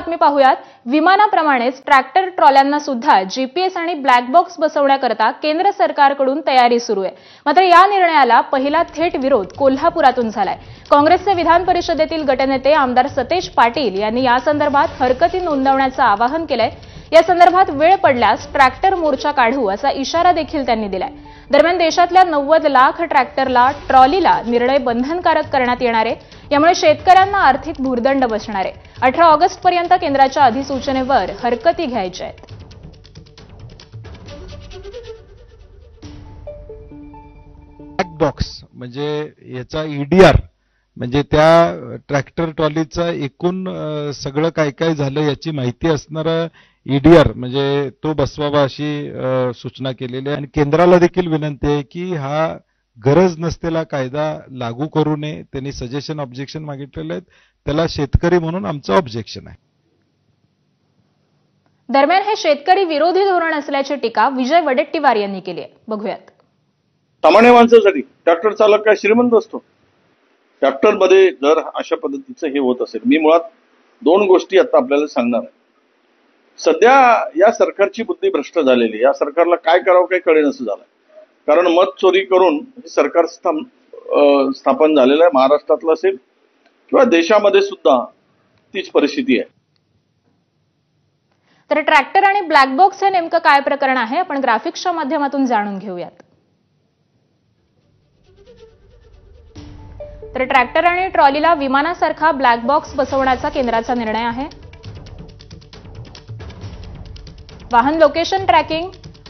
बातमी पाहूयात। विमानाप्रमाणेच ट्रॅक्टर ट्रॉल्यांना सुद्धा जीपीएस आणि ब्लॅक बॉक्स बसवण्याकरता केंद्र सरकारकडून तयारी सुरू आहे। मात्र या निर्णयाला पहिला थेट विरोध कोल्हापुरातून झालाय। काँग्रेसचे विधान परिषदेतील गटनेते आमदार सतेज पाटील यांनी या संदर्भात हरकती नोंदवण्याचं आवाहन केलंय। या संदर्भात वेळ पडल्यास ट्रॅक्टर मोर्चा काढू असा इशारा देखील त्यांनी दिलाय। दरम्यान देशातल्या 90 लाख ट्रॅक्टरला ट्रॉलीला निर्णय बंधनकारक करण्यात येणार आहे। यामुळे शेतकऱ्यांना आर्थिक भुर्दंड बसणार आहे। 18 ऑगस्टपर्यंत केंद्राच्या अधिसूचनेवर हरकती घ्यायच्या आहेत। ब्लॅक बॉक्स म्हणजे याचा ईडीआर म्हणजे त्या ट्रॅक्टर ट्रॉलीचा एकूण सगळं काय काय झालं याची माहिती असणारा ईडीआर म्हणजे तो बसवावा अशी सूचना केलेली आहे। आणि केंद्राला देखील विनंती आहे की हा गरज नसलेला कायदा लागू करू नये। त्यांनी सजेशन ऑब्जेक्शन मागितलेले आहेत, त्याला शेतकरी म्हणून आमचं ऑब्जेक्शन आहे। दरम्यान हे शेतकरी विरोधी धोरण असल्याची टीका विजय वडेट्टीवार यांनी केली आहे। बघूयात। सामान्य माणसासाठी ट्रॅक्टर चालक काय श्रीमंत असतो? ट्रॅक्टर मध्ये जर अशा पद्धतीचं हे होत असेल, मी मुळात दोन गोष्टी आता आपल्याला सांगणार आहे। सध्या या सरकारची बुद्धी भ्रष्ट झालेली, या सरकारला काय करावं काही कळेनसं झालंय। कारण मत चोरी करून हे सरकार स्थापन झालेलं आहे। महाराष्ट्रातलं असेल किंवा देशामध्ये सुद्धा तीच परिस्थिती आहे। तर ट्रॅक्टर आणि ब्लॅक बॉक्स हे नेमकं काय प्रकरण आहे आपण ग्राफिक्सच्या माध्यमातून जाणून घेऊयात। तर ट्रॅक्टर आणि ट्रॉलीला विमानासारखा ब्लॅक बॉक्स बसवण्याचा केंद्राचा निर्णय आहे। वाहन लोकेशन ट्रॅकिंग,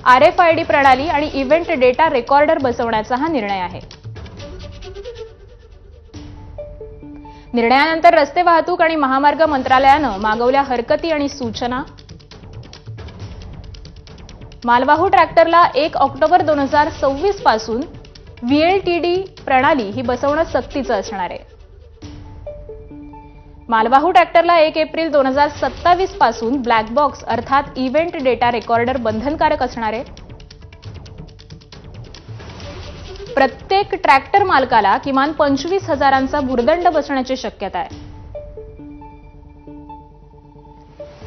RFID प्रणाली आणि इव्हेंट डेटा रेकॉर्डर बसवण्याचा हा निर्णय आहे। निर्णयानंतर रस्ते वाहतूक आणि महामार्ग मंत्रालयानं मागवल्या हरकती आणि सूचना। मालवाहू ट्रॅक्टरला 1 ऑक्टोबर 2026 पासून VLTD प्रणाली ही बसवणं सक्तीचं असणार आहे। मालवाहू ट्रॅक्टरला 1 एप्रिल 2027 पासून ब्लॅक बॉक्स अर्थात इव्हेंट डेटा रेकॉर्डर बंधनकारक असणार आहे। प्रत्येक ट्रॅक्टर मालकाला किमान 25,000चा भुर्दंड बसण्याची शक्यता आहे।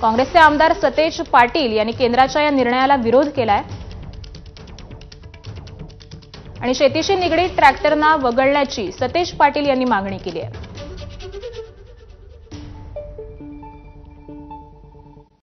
काँग्रेसचे आमदार सतेज पाटील यांनी केंद्राच्या या निर्णयाला विरोध केलाय आणि शेतीशी निगडीत ट्रॅक्टरना वगळण्याची सतेज पाटील यांनी मागणी केली आहे।